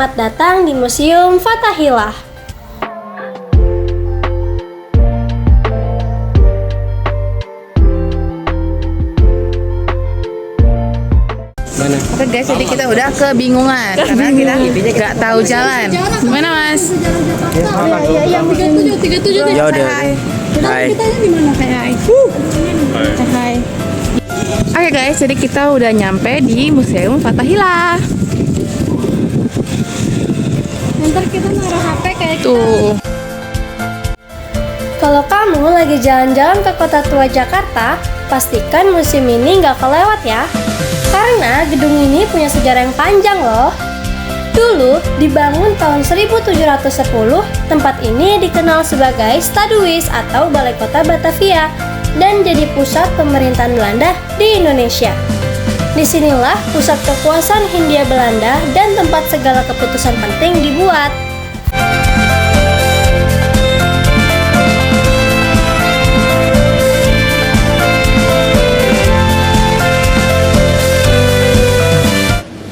Selamat datang di Museum Fathahillah. Oke guys, jadi kita udah kebingungan karena kita nggak tahu jalan. Gimana Mas? Iya, 37. Ya udah. Hai. Hai. Oke guys, jadi kita udah nyampe di Museum Fathahillah. Ntar kita naruh HP kayak Tuh. Kalau kamu lagi jalan-jalan ke kota tua Jakarta, pastikan museum ini nggak kelewat ya. Karena gedung ini punya sejarah yang panjang loh. Dulu dibangun tahun 1710, tempat ini dikenal sebagai Staduis atau Balai Kota Batavia dan jadi pusat pemerintahan Belanda di Indonesia. Disinilah pusat kekuasaan Hindia Belanda dan tempat segala keputusan penting dibuat.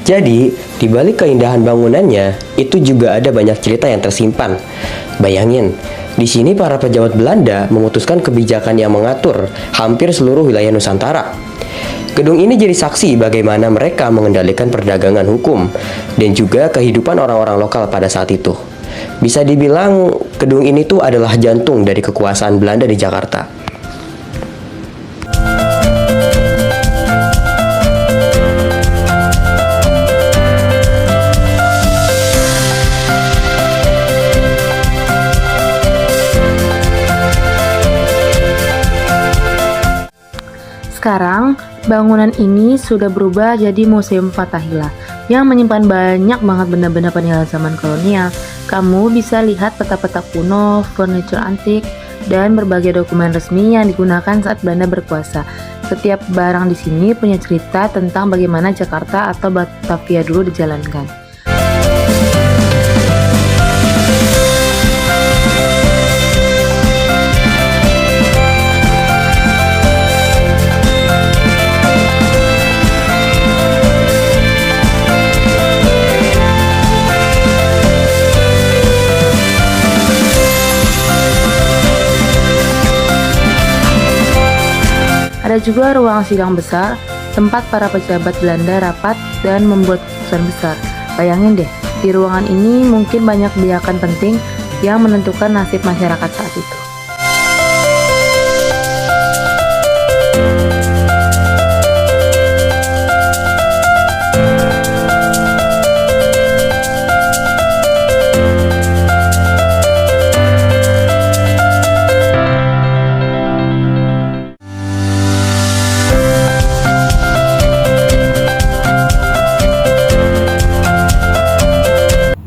Jadi, di balik keindahan bangunannya, itu juga ada banyak cerita yang tersimpan. Bayangin, di sini para pejabat Belanda memutuskan kebijakan yang mengatur hampir seluruh wilayah Nusantara. Gedung ini jadi saksi bagaimana mereka mengendalikan perdagangan hukum dan juga kehidupan orang-orang lokal pada saat itu. Bisa dibilang, gedung ini tuh adalah jantung dari kekuasaan Belanda di Jakarta. Sekarang, bangunan ini sudah berubah jadi Museum Fathahillah yang menyimpan banyak banget benda-benda peninggalan zaman kolonial. Kamu bisa lihat peta-peta kuno, furniture antik, dan berbagai dokumen resmi yang digunakan saat Belanda berkuasa. Setiap barang di sini punya cerita tentang bagaimana Jakarta atau Batavia dulu dijalankan. Ada juga ruang sidang besar, tempat para pejabat Belanda rapat dan membuat keputusan besar. Bayangin deh, di ruangan ini mungkin banyak kebijakan penting yang menentukan nasib masyarakat saat itu.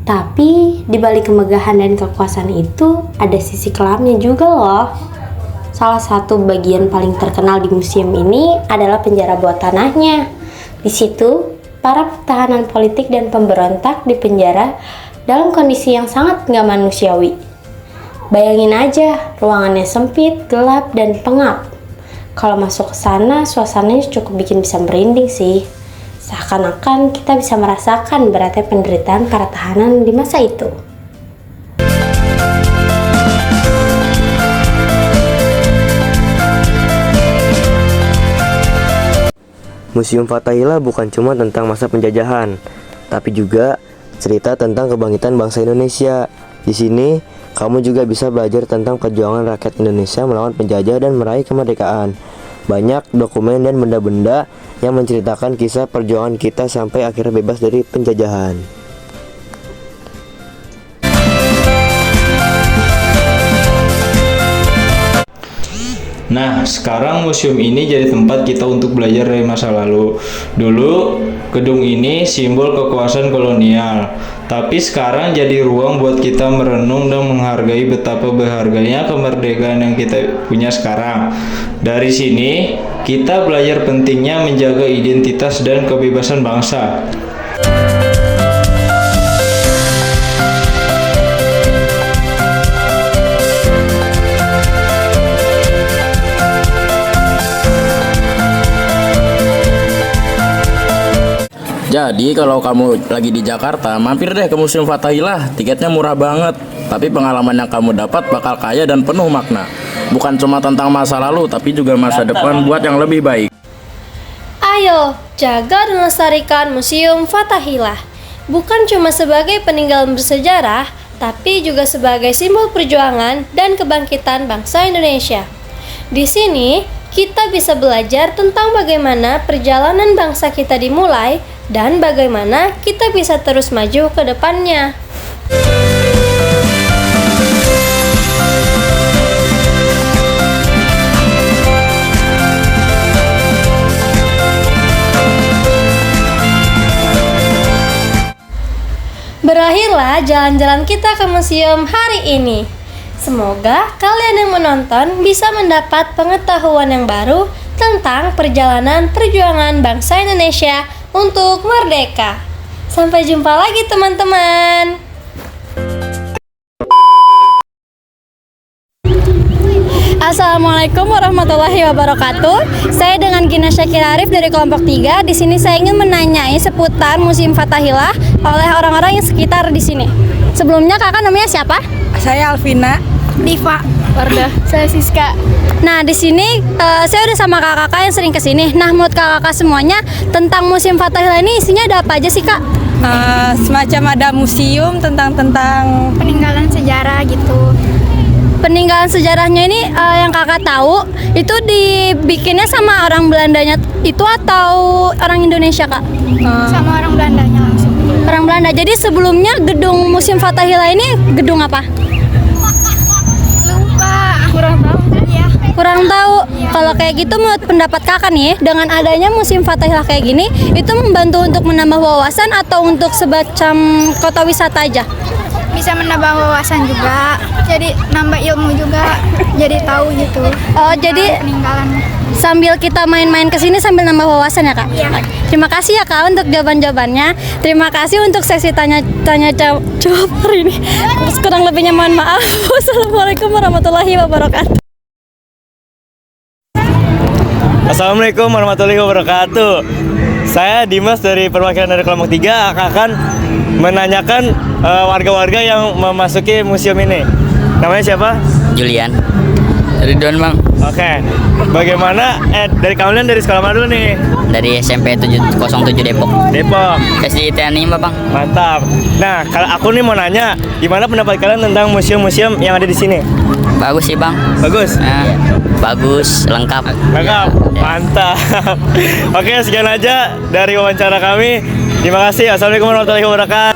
Tapi di balik kemegahan dan kekuasaan itu ada sisi kelamnya juga loh. Salah satu bagian paling terkenal di museum ini adalah penjara bawah tanahnya. Di situ, para tahanan politik dan pemberontak dipenjara dalam kondisi yang sangat nggak manusiawi. Bayangin aja, ruangannya sempit, gelap, dan pengap. Kalau masuk ke sana, suasananya cukup bikin bisa merinding sih. Seakan-akan kita bisa merasakan beratnya penderitaan para tahanan di masa itu. Museum Fathahillah bukan cuma tentang masa penjajahan, tapi juga cerita tentang kebangkitan bangsa Indonesia. Di sini, kamu juga bisa belajar tentang perjuangan rakyat Indonesia melawan penjajah dan meraih kemerdekaan. Banyak dokumen dan benda-benda yang menceritakan kisah perjuangan kita sampai akhirnya bebas dari penjajahan. Nah, sekarang museum ini jadi tempat kita untuk belajar dari masa lalu. Dulu, gedung ini simbol kekuasaan kolonial. Tapi sekarang jadi ruang buat kita merenung dan menghargai betapa berharganya kemerdekaan yang kita punya sekarang. Dari sini, kita belajar pentingnya menjaga identitas dan kebebasan bangsa. Jadi kalau kamu lagi di Jakarta, mampir deh ke Museum Fathahillah. Tiketnya murah banget. Tapi pengalaman yang kamu dapat bakal kaya dan penuh makna. Bukan cuma tentang masa lalu, tapi juga masa depan buat yang lebih baik. Ayo, jaga dan lestarikan Museum Fathahillah. Bukan cuma sebagai peninggalan bersejarah, tapi juga sebagai simbol perjuangan dan kebangkitan bangsa Indonesia. Di sini, kita bisa belajar tentang bagaimana perjalanan bangsa kita dimulai dan bagaimana kita bisa terus maju ke depannya. Berakhirlah jalan-jalan kita ke museum hari ini. Semoga kalian yang menonton bisa mendapat pengetahuan yang baru tentang perjalanan perjuangan bangsa Indonesia untuk merdeka. Sampai jumpa lagi teman-teman. Assalamualaikum warahmatullahi wabarakatuh. Saya dengan Gina Syakira Arif dari kelompok 3. Di sini saya ingin menanyai seputar Museum Fathahillah oleh orang-orang yang sekitar di sini. Sebelumnya kakak namanya siapa? Saya Alvina. Diva, Wardah, saya Siska. Nah, di sini saya udah sama kakak-kakak yang sering kesini. Nah, menurut kakak-kakak semuanya tentang Museum Fathahillah ini isinya ada apa aja sih, Kak? Semacam ada museum tentang Peninggalan sejarah gitu. Peninggalan sejarahnya ini yang kakak tahu itu dibikinnya sama orang Belandanya itu atau orang Indonesia, Kak? Sama orang Belandanya langsung. Orang Belanda. Jadi sebelumnya gedung Museum Fathahillah ini gedung apa? Lupa, kurang tahu. Iya. Kurang tahu. Kalau kayak gitu menurut pendapat kakak nih, dengan adanya Museum Fathahillah kayak gini, itu membantu untuk menambah wawasan atau untuk semacam kota wisata aja? Bisa menambah wawasan juga. Jadi nambah ilmu juga. Jadi tahu gitu. Oh, jadi Peninggalan. sambil kita main-main ke sini sambil nambah wawasan ya, Kak? Iya. Terima kasih ya, Kak, untuk jawaban-jawabannya. Terima kasih untuk sesi tanya jawab hari ini. Kurang lebihnya mohon maaf. Wassalamualaikum warahmatullahi wabarakatuh. Assalamualaikum warahmatullahi wabarakatuh. Saya Dimas dari perwakilan dari kelompok 3 akan menanyakan warga-warga yang memasuki museum ini. Namanya siapa? Julian. Ridwan, Bang. Oke. Bagaimana dari kalian dari sekolah mana dulu nih? Dari SMP 07 Depok. Depok. SD TNI, Bang. Mantap. Nah, kalau aku nih mau nanya, gimana pendapat kalian tentang museum-museum yang ada di sini? Bagus sih, Bang. Bagus. Bagus, lengkap. Lengkap. Mantap. Oke, sekian aja dari wawancara kami. Terima kasih. Assalamualaikum warahmatullahi wabarakatuh.